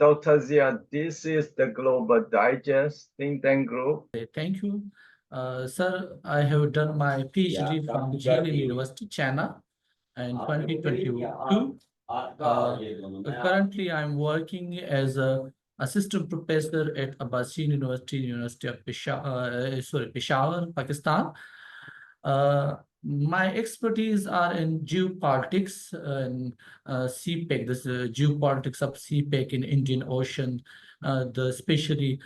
Dr. Zia, this is the Global Digest think tank group. Thank you. Sir, I have done my PhD from Jilin University, China, in 2022. Currently, I'm working as a assistant professor at Abbasin University, University of Peshawar, Pakistan. My expertise are in geopolitics and CPEC, this geopolitics of CPEC in Indian Ocean. Especially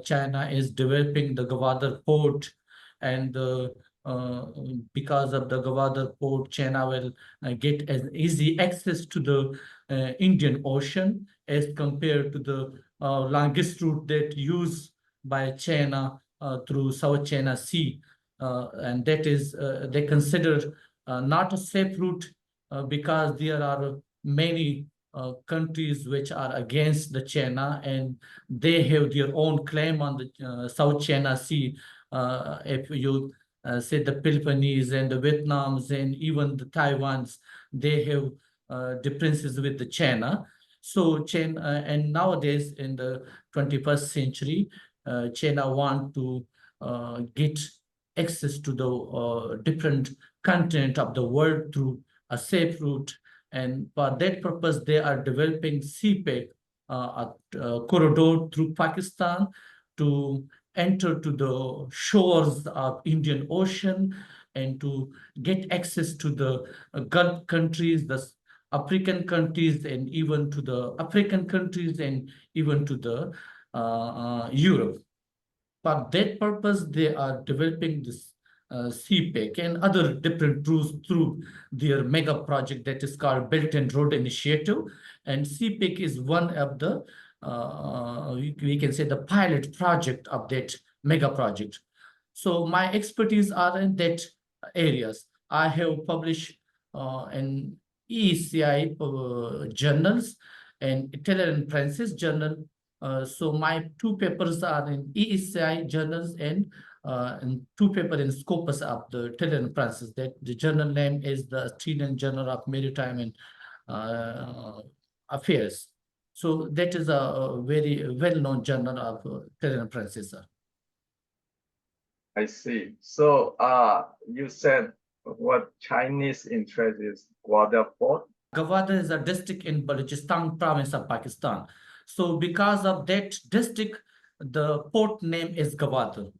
China is developing the Gwadar port, and because of the Gwadar port, China will get as easy access to the Indian Ocean as compared to the longest route that used by China through South China Sea. And that is they consider not a safe route because there are many countries which are against the China, and they have their own claim on the South China Sea. If you say the Philippines and the Vietnams and even the Taiwans, they have differences with the China. So China, and nowadays in the 21st century, China want to get access to the different continent of the world through a safe route. And for that purpose, they are developing CPEC, a corridor through Pakistan to enter to the shores of Indian Ocean and to get access to the Gulf countries, the African countries, and even to the African countries, and even to the Europe. For that purpose, they are developing this CPEC and other different routes through their mega project that is called Belt and Road Initiative. And CPEC is one of the, we can say, the pilot project of that mega project. So my expertise are in that areas. I have published in EECI journals and Italian Francis journal. So my two papers are in EECI journals and two papers in Scopus of the Italian Francis. That the journal name is the Australian Journal of Maritime and Affairs. So that is a very well-known journal of Italian Francis. I see. So you said what Chinese interest is Gwadar Port? Gwadar is a district in Balochistan province of Pakistan. So because of that district, the port name is Gwadar.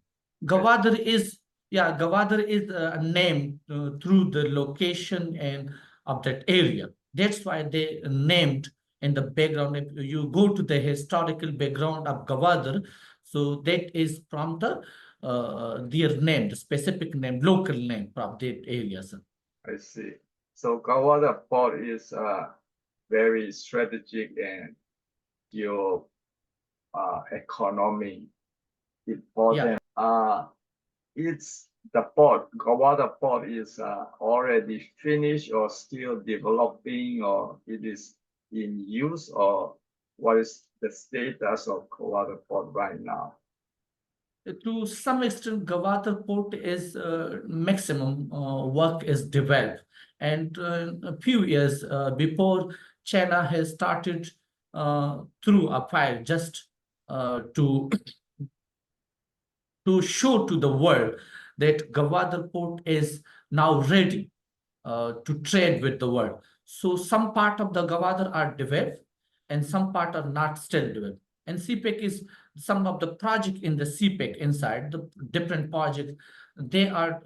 Gwadar is, yeah, Gwadar is a name through the location and of that area. That's why they named in the background. If you go to the historical background of Gwadar, so that is from the their name, the specific name, local name from that area. I see. So Gwadar Port is very strategic and your economy important. It's the port, Gwadar Port is already finished or still developing, or it is in use, or what is the status of Gwadar Port right now? To some extent, Gwadar port is maximum work is developed, and a few years before, China has started through a file just to show to the world that Gwadar port is now ready to trade with the world. So some part of the Gwadar are developed and some part are not still developed. And CPEC is some of the project in the CPEC inside the different projects. They are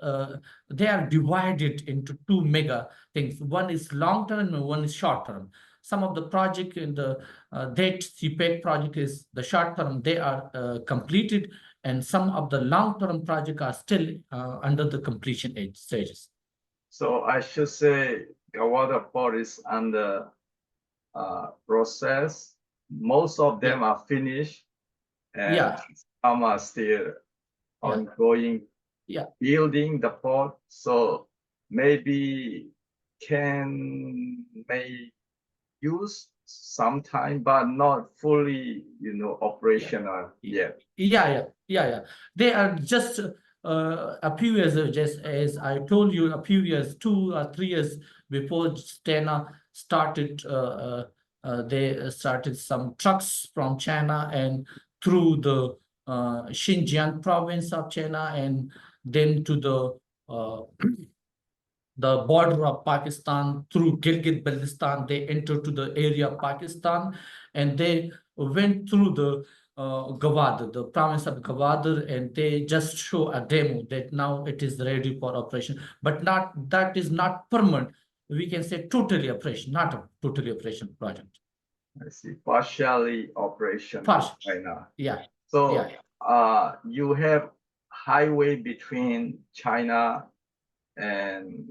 divided into two mega things. One is long term and one is short term. Some of the project in the that CPEC project is the short term. They are completed, and some of the long term projects are still under the completion stages. So I should say Gwadar Port is under process. Most of them are finished, and some are still ongoing. Building the port. So maybe may use sometime, but not fully, operational yet. They are just a few years, just as I told you, a few years, 2 or 3 years before China started they started some trucks from China and through the Xinjiang province of China, and then to the border of Pakistan through Gilgit-Baltistan. They entered to the area of Pakistan, and they went through the Gwadar, the province of Gwadar, and they just show a demo that now it is ready for operation. But not that is not permanent. We can say totally operation, not a totally operation project. I see. Partially operation First, right now. yeah, So, yeah. you have highway between China and,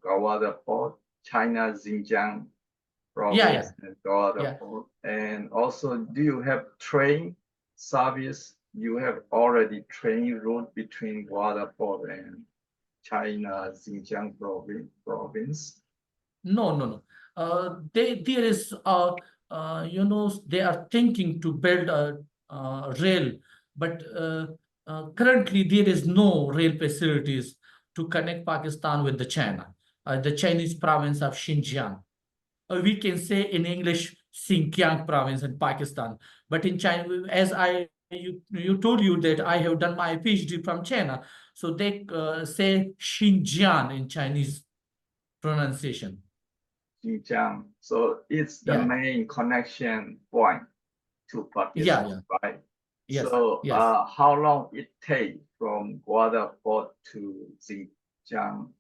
Gwadar Port, China Xinjiang province and Gwadar Yeah. Port. And also, do you have train service? You have already train route between Gwadar Port and China Xinjiang province? No. There is they are thinking to build a rail, but currently there is no rail facilities to connect Pakistan with the China, the Chinese province of Xinjiang. We can say in English Xinjiang province in Pakistan, but in China, as you told you that I have done my PhD from China, so they say Xinjiang in Chinese pronunciation. Xinjiang. So it's the Yeah, main connection point to Pakistan, yeah. right? Yes, So, yes. how long it take from Gwadar Port to Xinjiang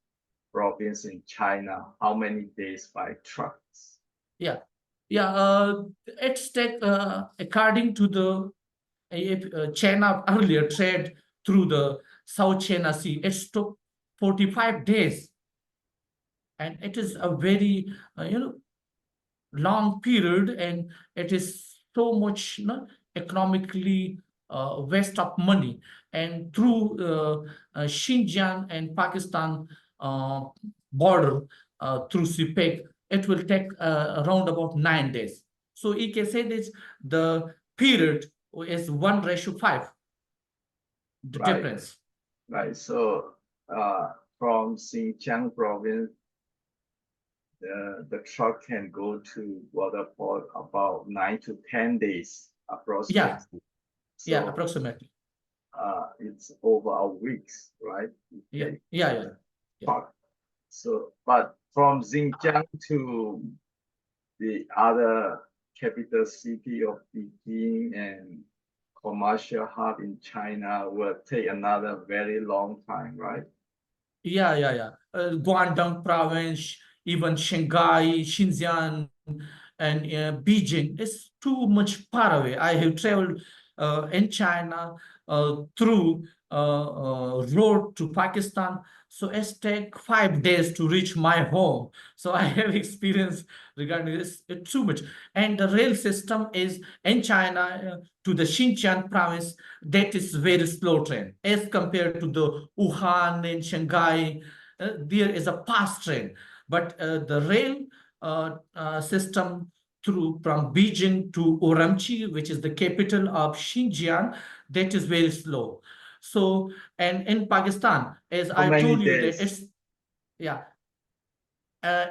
province in China? How many days by trucks? Yeah. It's take according to the China earlier trade through the South China Sea. It took 45 days, and it is a very long period, and it is so much economically waste of money. And through Xinjiang and Pakistan border through CPEC, it will take around about 9 days. So you can say this, the period is 1:5, the Right, difference. right. So, from Xinjiang province, the truck can go to Gwadar Port about 9 to 10 days Yeah, approximately. yeah, So, approximately. it's over a week, right? Yeah, Okay. yeah. Truck. So, but from Xinjiang to the other capital city of Beijing and commercial hub in China will take another very long time, right? Yeah. Guangdong province, even Shanghai, Xinjiang, and Beijing is too much far away. I have traveled in China through road to Pakistan. So it take 5 days to reach my home. So I have experience regarding this. It's too much. And the rail system is in China to the Xinjiang province, that is very slow train as compared to the Wuhan and Shanghai. There is a fast train, but the rail system through from Beijing to Urumqi, which is the capital of Xinjiang, that is very slow. So, and in Pakistan, as How I many told you that days? it's yeah.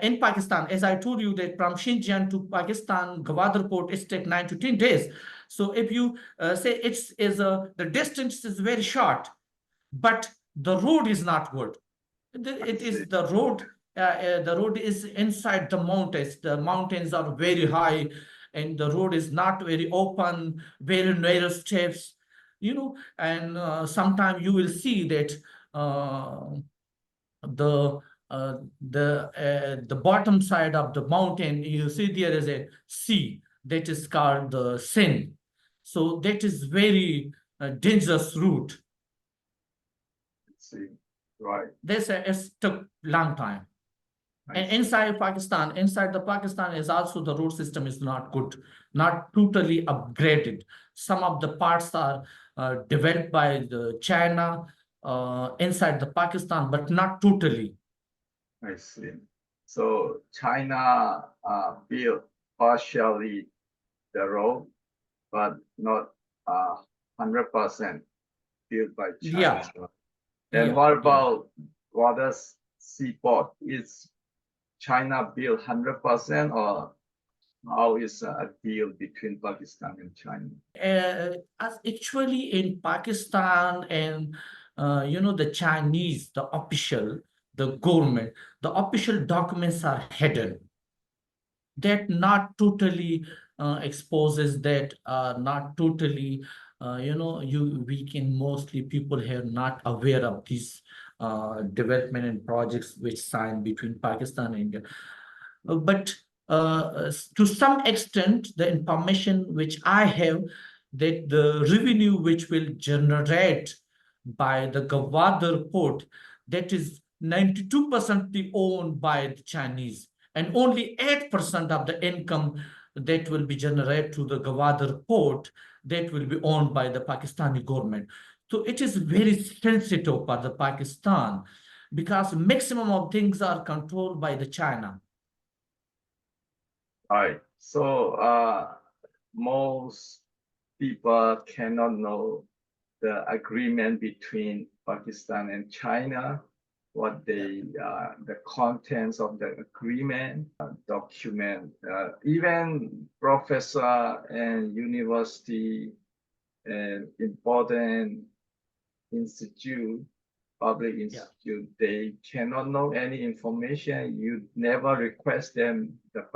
In Pakistan, as I told you that from Xinjiang to Pakistan, Gwadar port, it takes 9 to 10 days. So if you say the distance is very short, but the road is not good. I It see. is the road. The road is inside the mountains. The mountains are very high, and the road is not very open, very narrow steps. And sometimes you will see that the the bottom side of the mountain, you see there is a sea that is called the Seine. So that is very dangerous route. I see. Right. This is took long time. I And see. inside the Pakistan is also the road system is not good, not totally upgraded. Some of the parts are developed by the China inside the Pakistan, but not totally. I see. So China built partially the road, but not 100% built by China. Yeah, And what yeah. about Gwadar seaport? Is China built 100% or How is a deal between Pakistan and China? As actually in Pakistan and the Chinese, the government, the official documents are hidden. That not totally exposes that not totally we can mostly people here not aware of these development and projects which signed between Pakistan and India. But to some extent, the information which I have that the revenue which will generate by the Gwadar port, that is 92% owned by the Chinese, and only 8% of the income that will be generated to the Gwadar port that will be owned by the Pakistani government. So it is very sensitive for the Pakistan because maximum of things are controlled by the China. Right. So most people cannot know the agreement between Pakistan and China, what the contents of the agreement, document, even professor and university and important institute, public institute, they cannot know any information. You never request them, the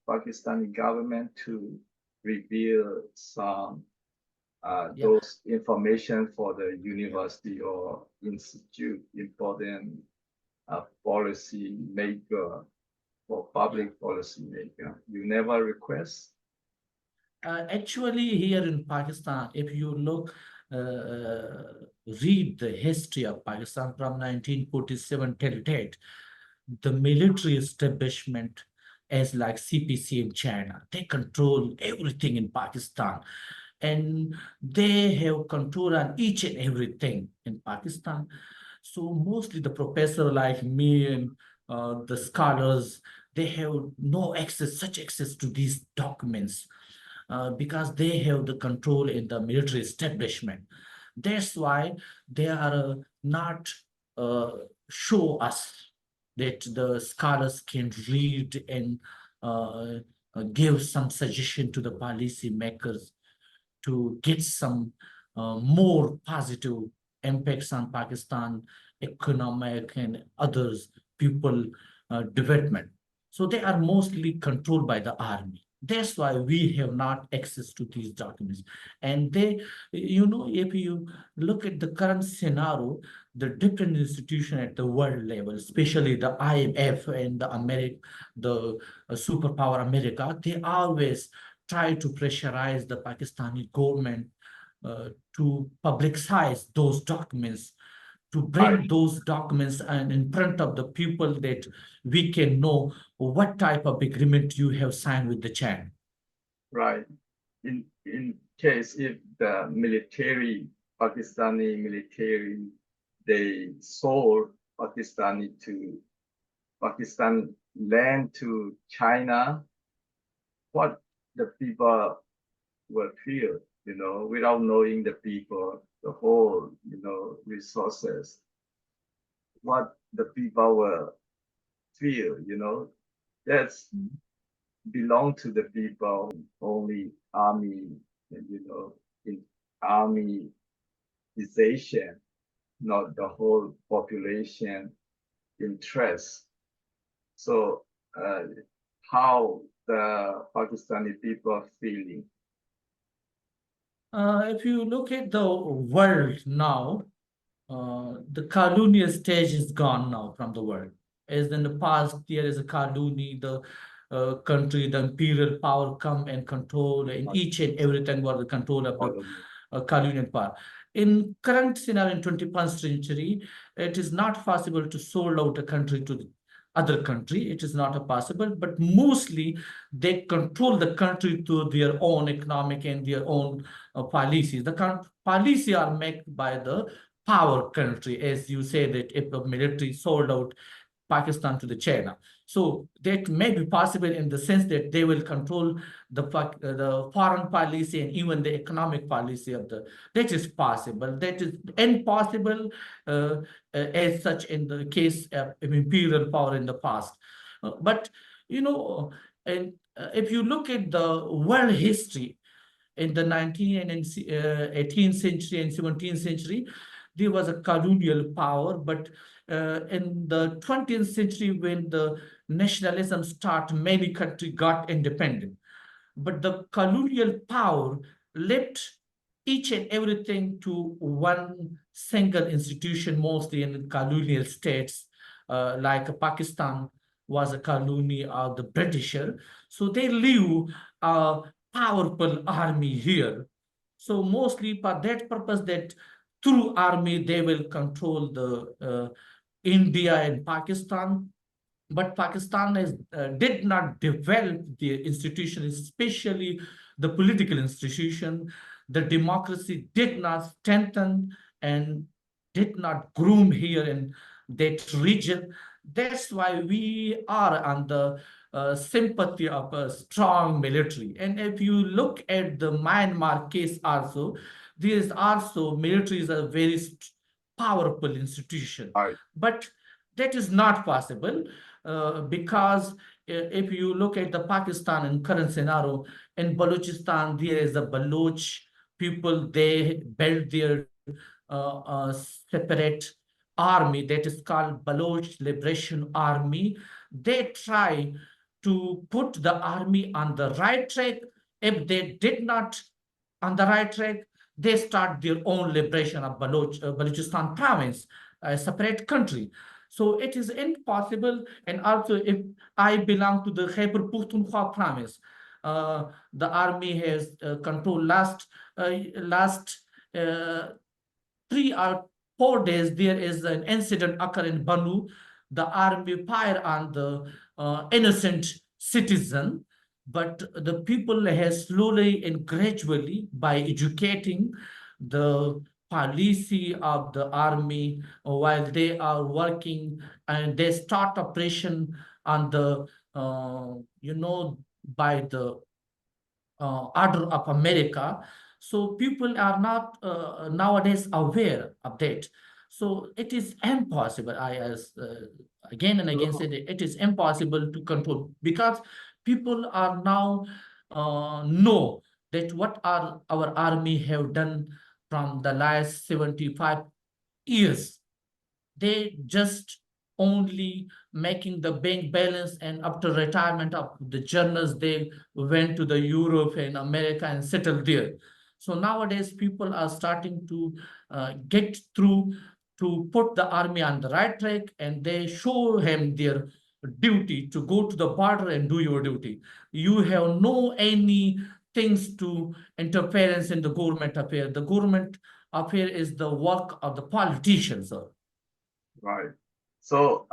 Pakistani government, to reveal some those information for the university or institute, important policy maker or public policy maker. You never request. Actually, here in Pakistan, if you look, read the history of Pakistan from 1947 till date, the military establishment as like CPC in China, they control everything in Pakistan. And they have control on each and everything in Pakistan. So mostly the professor like me and the scholars, they have no access, such access to these documents because they have the control in the military establishment. That's why they are not uh, show us that the scholars can read and give some suggestion to the policy makers to get some more positive impacts on Pakistan economic and others people development. So they are mostly controlled by the army. That's why we have not access to these documents. And they, if you look at the current scenario, the different institution at the world level, especially the IMF and the superpower America, they always try to pressurize the Pakistani government to publicize those documents, to bring Right, those documents and in front of the people that we can know what type of agreement you have signed with the China. right. In case if the military, Pakistani military, they sold Pakistan land to China, what the people will feel, without knowing the people, the whole, resources, what the people will feel, that's belong to the people, only army, and, in army organization, not the whole population interest. So how the Pakistani people are feeling? If you look at the world now, the colonial stage is gone now from the world. As in the past, there is a colony, the country, the imperial power come and control in each and everything was the control of the colonial power. In current scenario in 21st century, it is not possible to sold out a country to the other country. It is not a possible, but mostly they control the country to their own economic and their own policies. The policy are made by the power country, as you say that if the military sold out Pakistan to the China. So that may be possible in the sense that they will control the foreign policy and even the economic policy of the. That is possible. That is impossible as such in the case of imperial power in the past. But you know, and if you look at the world history in the 19th and 18th century and 17th century, there was a colonial power. But in the 20th century, when the nationalism started, many countries got independent. But the colonial power left each and everything to one single institution, mostly in colonial states, like Pakistan was a colony of the Britisher. So they leave a powerful army here. So mostly for that purpose, that through army they will control the India and Pakistan. But Pakistan did not develop the institution, especially the political institution. The democracy did not strengthen and did not groom here in that region. That's why we are on the sympathy of a strong military. And if you look at the Myanmar case also, there is also military is a very powerful institution. Right. But that is not possible because if you look at the Pakistan in current scenario, in Balochistan, there is a Baloch people, they built their separate army that is called Baloch Liberation Army. They try to put the army on the right track. If they did not on the right track, they start their own liberation of Balochistan province, a separate country. So it is impossible. And also, if I belong to the Khyber Pakhtunkhwa province, the army has controlled last uh, 3 or 4 days. There is an incident occur in Banu. The army fire on the innocent citizen, but the people has slowly and gradually, by educating the policy of the army while they are working, and they start operation on the by the order of America. So people are not nowadays aware of that. So it is impossible. I as again and again said it is impossible to control, because people are now know that what our army have done from the last 75 years. They just only making the bank balance, and after retirement of the journalists, they went to the Europe and America and settled there. So nowadays people are starting to get through to put the army on the right track, and they show him their duty to go to the border and do your duty. You have no any things to interference in the government affair. The government affair is the work of the politicians, sir. Right. So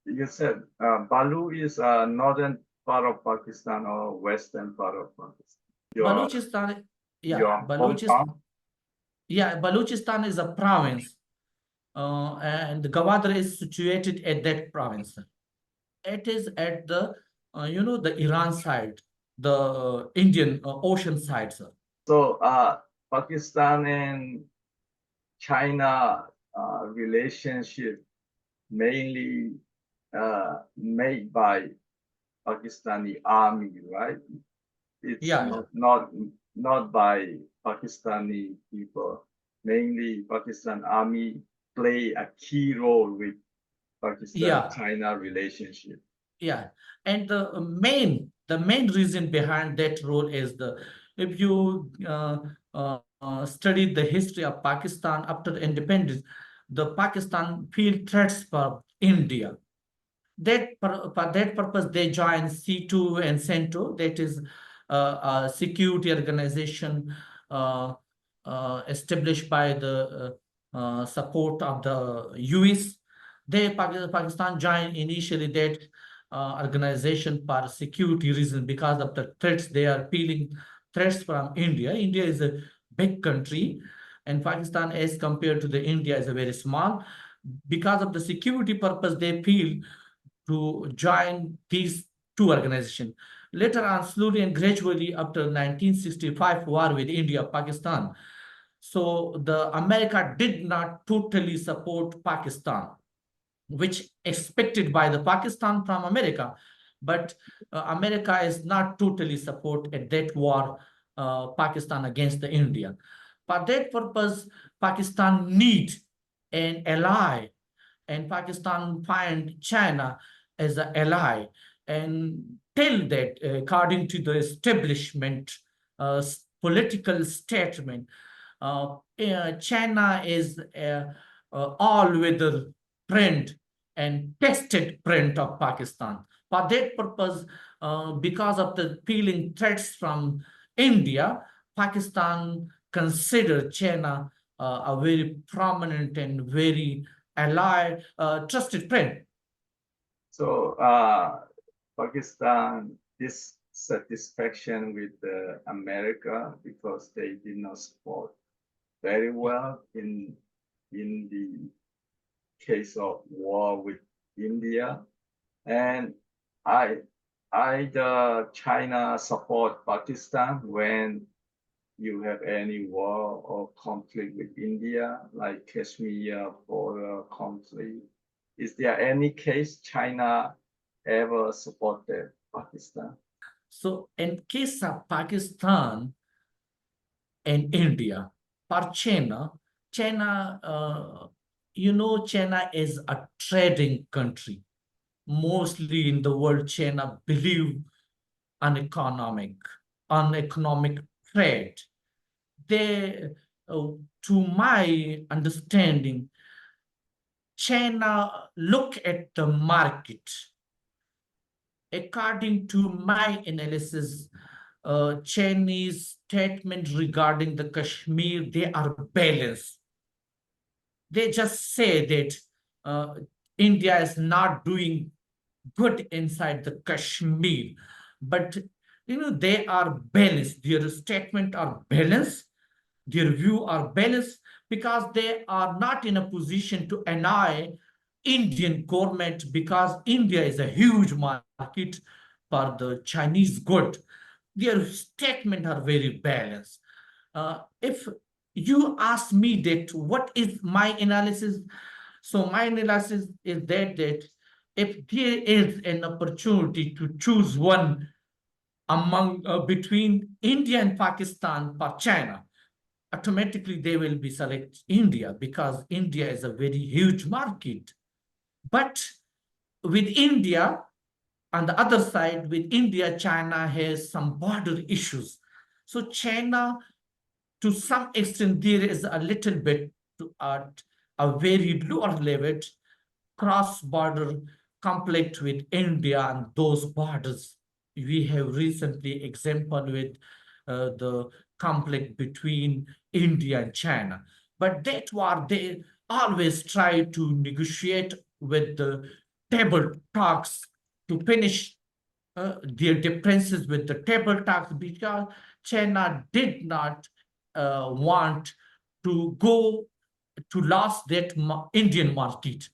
you said Balu is northern part of Pakistan or western part of Pakistan? Balochistan, Your hometown? Balochistan is a province, and Gwadar is situated at that province. It is at the, the Iran side, the Indian Ocean side, sir. So Pakistan and China relationship mainly made by Pakistani army, right? It's Yeah, not by Pakistani people. Mainly Pakistan army play a key role with yeah, Pakistan-China relationship. yeah. And the main reason behind that role is the, if you study the history of Pakistan after independence, the Pakistan feel threats for India. For that purpose, they joined C2 and CENTO, that is a security organization established by the support of the US. Pakistan joined initially that organization for security reasons, because of the threats they are feeling, threats from India. India is a big country, and Pakistan, as compared to the India, is a very small. Because of the security purpose, they feel to join these two organizations. Later on, slowly and gradually, after 1965 war with India, Pakistan, so the America did not totally support Pakistan, which expected by the Pakistan from America. but America is not totally support at that war, Pakistan against the India. For that purpose, Pakistan need an ally, and Pakistan find China as an ally, and tell that according to the establishment political statement, China is all-weather friend and tested friend of Pakistan. For that purpose, because of the feeling threats from India, Pakistan consider China a very prominent and very ally, trusted friend. So Pakistan dissatisfaction with America because they did not support very well in the case of war with India, and I China support Pakistan when you have any war or conflict with India, like Kashmir border conflict. Is there any case China ever supported Pakistan? So in case of Pakistan and India, for China, China is a trading country. Mostly in the world, China believe on economic trade. They, to my understanding, China look at the market. According to my analysis, Chinese statement regarding the Kashmir, they are balanced. They just say that India is not doing good inside the Kashmir, but they are balanced. Their statement are balanced. Their view are balanced because they are not in a position to annoy Indian government because India is a huge market for the Chinese good. Their statement are very balanced. If you ask me that what is my analysis, so my analysis is that if there is an opportunity to choose one among between India and Pakistan for China, automatically they will be select India because India is a very huge market. But with India, on the other side, with India, China has some border issues. So China, to some extent, there is a little bit at a very lower level cross-border conflict with India and those borders. We have recently example with the conflict between India and China. But that war, they always try to negotiate with the table talks to finish their differences with the table talks because China did not want to go to lose that Indian market.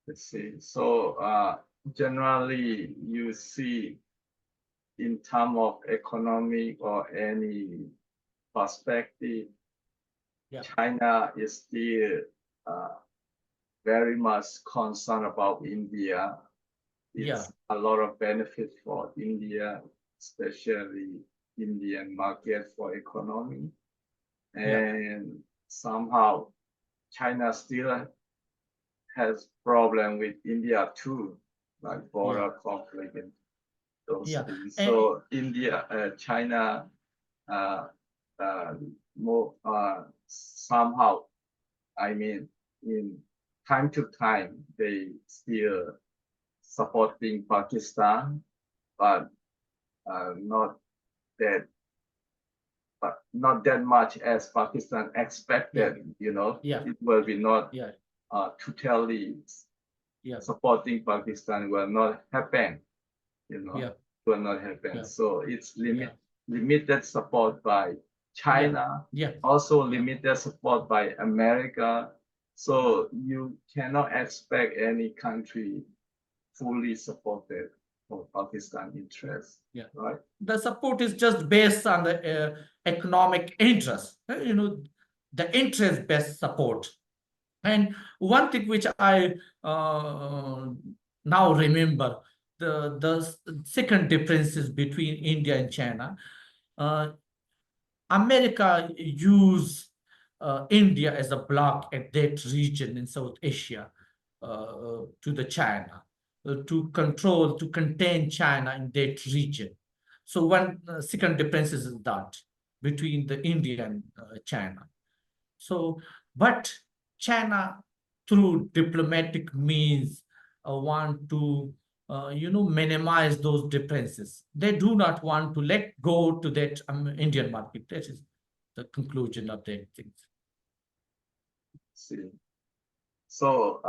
Let's see. So generally, you see in terms of economic or any perspective, Yeah. China is still very much concerned about India. It's a lot of benefit for India, especially Indian market for economy. And somehow China still has problem with India too, like border conflict and those things. So India, China, more somehow, I mean, in time to time, they still supporting Pakistan, but not that, not that much as Pakistan expected. It will be not totally supporting Pakistan will not happen. Will not happen. So it's limited support by China, also limited support by America. So you cannot expect any country fully supported for Pakistan interests. Right? The support is just based on the economic interest, the interest-based support. And one thing which I Now remember the second differences between India and China. Uh, America use India as a block at that region in South Asia to the China to control, to contain China in that region. So one second difference is that between the India and China. So, but China through diplomatic means want to minimize those differences. They do not want to let go to that Indian market. That is the conclusion of that things. See. So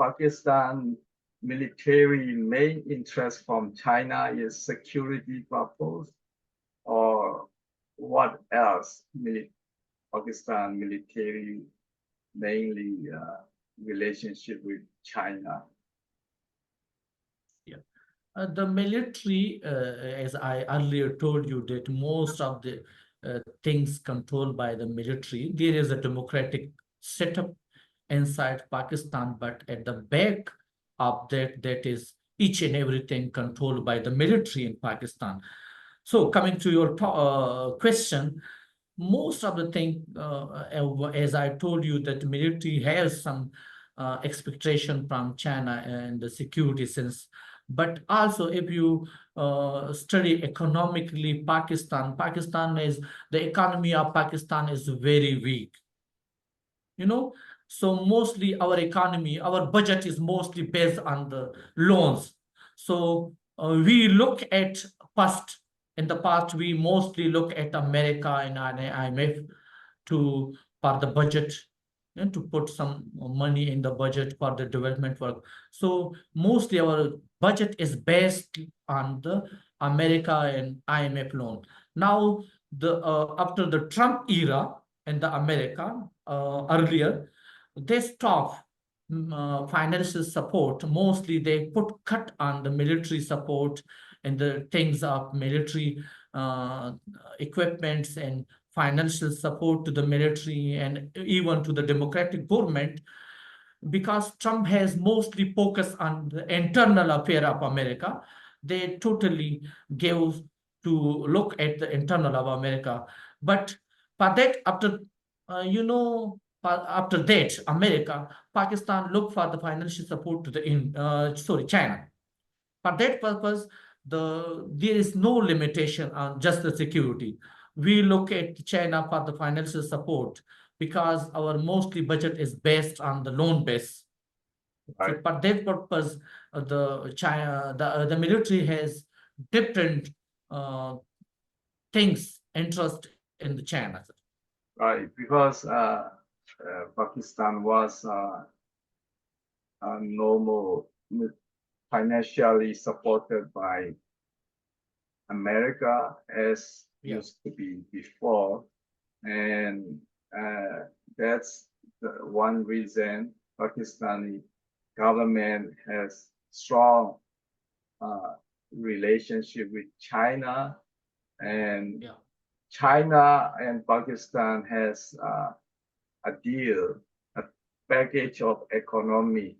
Pakistan military main interest from China is security purpose, or what else? Pakistan military mainly relationship with China. Yeah. The military, as I earlier told you, that most of the things controlled by the military, there is a democratic setup inside Pakistan, but at the back of that, that is each and everything controlled by the military in Pakistan. So coming to your question, most of the thing, as I told you, that military has some expectation from China and the security sense. But also, if you study economically, Pakistan is, the economy of Pakistan is very weak. So mostly our economy, our budget is mostly based on the loans. So we look at past, in the past, we mostly look at America and IMF to for the budget and to put some money in the budget for the development work. So mostly our budget is based on the America and IMF loan. Now the after the Trump era and the America earlier, they stopped financial support. Mostly they put cut on the military support and the things of military uh, equipments and financial support to the military and even to the democratic government, because Trump has mostly focused on the internal affair of America. They totally gave to look at the internal of America. But for that, after after that, America, Pakistan look for the financial support to the China. For that purpose, there is no limitation on just the security. We look at China for the financial support because our mostly budget is based on the loan base. So Right. for that purpose, the military has different uh, things interest in the China. Right, because Pakistan was a normal financially supported by America as Yeah. used to be before, and that's the one reason Pakistani government has strong uh, relationship with China, and Yeah. China and Pakistan has a deal, a package of economy.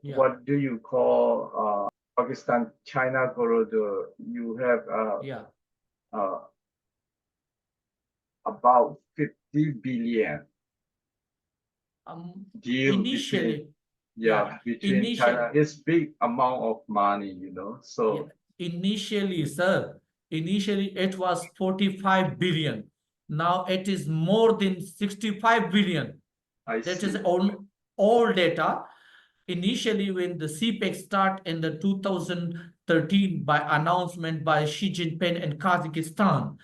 Yeah. What do you call Pakistan China corridor? You have Yeah. uh, about 50 billion deal between, Initially, yeah, between initial, China. It's big amount of money, you know. yeah, So initially, sir, initially it was 45 billion. Now it is more than 65 billion. I That is see. all data. Initially, when the CPEC start in the 2013 by announcement by Xi Jinping and Kazakhstan.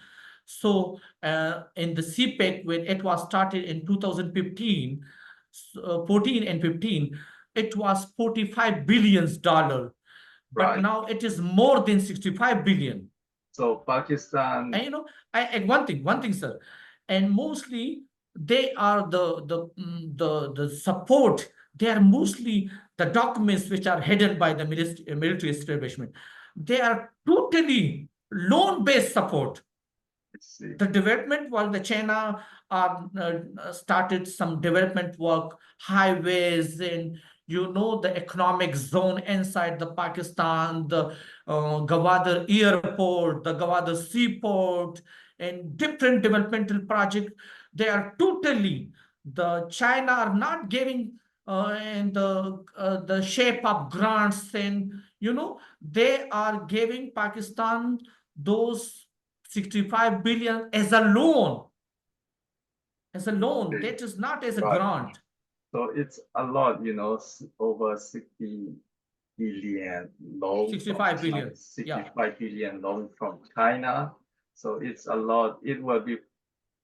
So in the CPEC, when it was started in 2015, 14 and 15, it was $45 billion, but Right. now it is more than 65 billion. So Pakistan, And and one thing, sir, and mostly they are the support. They are mostly the documents which are hidden by the military establishment. They are totally loan-based support. see. The development work, the China started some development work, highways, and the economic zone inside the Pakistan, the Gwadar airport, the Gwadar seaport, and different developmental project. They are totally, the China are not giving in the shape of grants, and they are giving Pakistan those 65 billion as a loan. As a loan, Okay. that is not as a Right. grant. So it's a lot, over 60 billion loan from 65 billion. China, Yeah. 65 billion loan from China. So it's a lot. It will be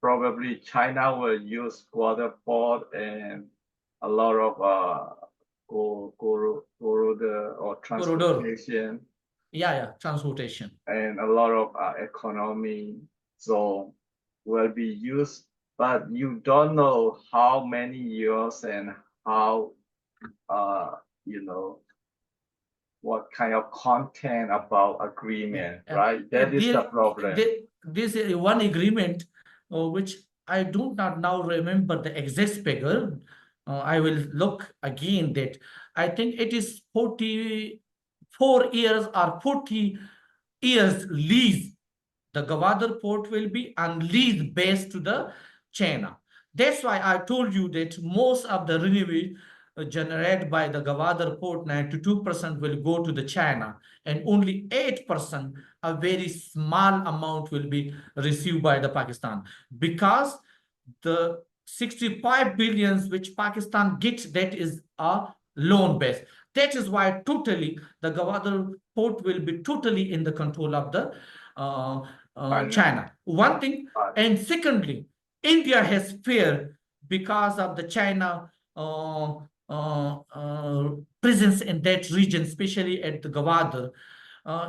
probably China will use Gwadar port and a lot of corridor or transportation Yeah, transportation. and a lot of economy zone will be used, but you don't know how many years and how you know what kind of content about agreement, right? That is the problem. This is one agreement which I do not now remember the exact figure. I will look again that I think it is 44 years or 40 years lease. The Gwadar port will be on lease based to the China. That's why I told you that most of the revenue generated by the Gwadar port, 92% will go to the China, and only 8%, a very small amount, will be received by the Pakistan, because the 65 billions which Pakistan gets, that is a loan base. That is why totally the Gwadar port will be totally in the control of the China. One thing, and secondly, India has fear because of the China presence in that region, especially at the Gwadar.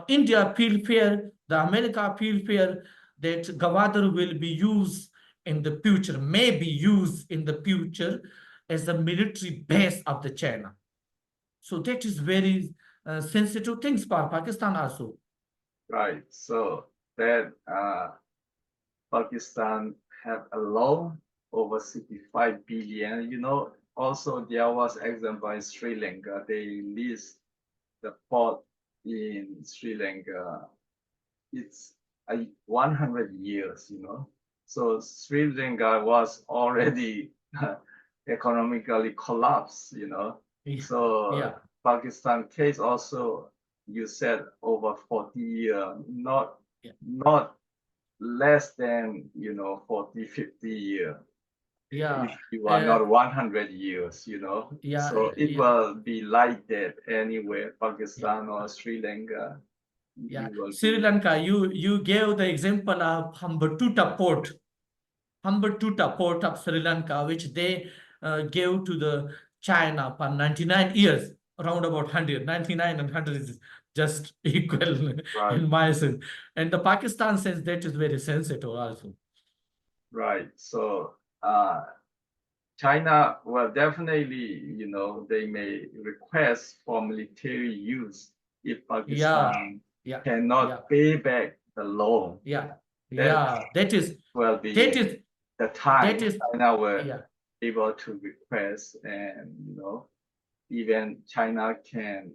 India feel fear, the America feel fear that Gwadar will be used in the future, may be used in the future as a military base of the China. So that is very sensitive things for Pakistan also. Right. So that Pakistan have a loan over 65 billion. Also there was example in Sri Lanka. They lease the port in Sri Lanka. It's 100 years. So Sri Lanka was already economically collapsed. So Yeah. Pakistan case also, you said over 40 years, not Yeah. not less than 40, 50 years. Yeah. If you are not 100 years, Yeah. so it Yeah. will be like that anywhere, Pakistan or Sri Lanka. Yeah. You will Sri be Lanka, you gave the example of Hambantota port. Hambantota port of Sri Lanka, which they gave to the China for 99 years, around about 100. 99 and 100 is just equal right. in my sense. And the Pakistan sense, that is very sensitive also. Right. So China will definitely, they may request for military use if Pakistan Yeah. cannot pay back the loan. Yeah. That will be the time China will Yeah. able to request, and even China can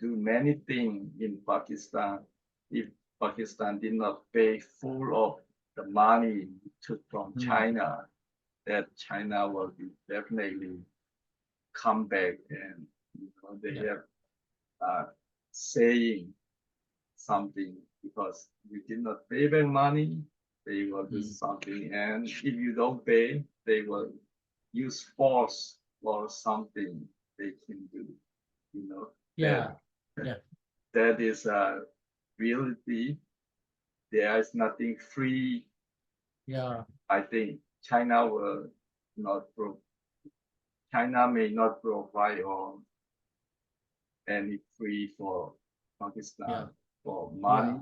do many things in Pakistan if Pakistan did not pay full of the money took from China, that China will be definitely come back, and they have saying something, because you did not pay back money, they will do something, and if you don't pay, they will use force or something they can do. That is a reality. There is nothing free. Yeah. I think China will not China may not provide or any free for Pakistan for money.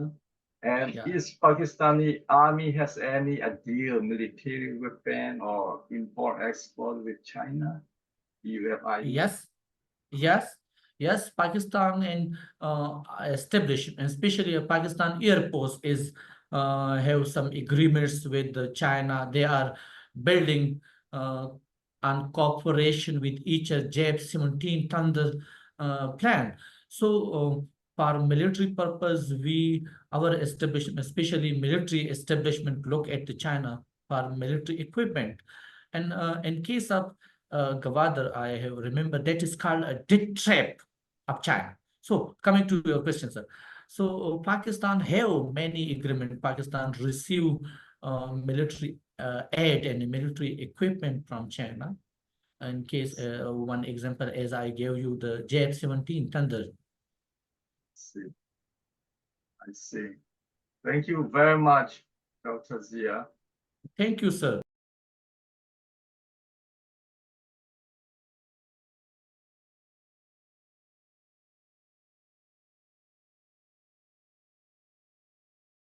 And is Pakistani army has any deal, military weapon or import export with China? Do you have idea? Yes. Pakistan and established, and especially Pakistan Air Force is have some agreements with China. They are building on cooperation with each other, J-17 Thunder plan. So for military purpose, our establishment, especially military establishment, look at the China for military equipment. And in case of Gwadar, I have remembered that is called a debt trap of China. So coming to your question, sir. So Pakistan have many agreements. Pakistan receive military aid and military equipment from China. In case one example, as I gave you, the JF-17 Thunder. I see. Thank you very much, Dr. Zia. Thank you, sir.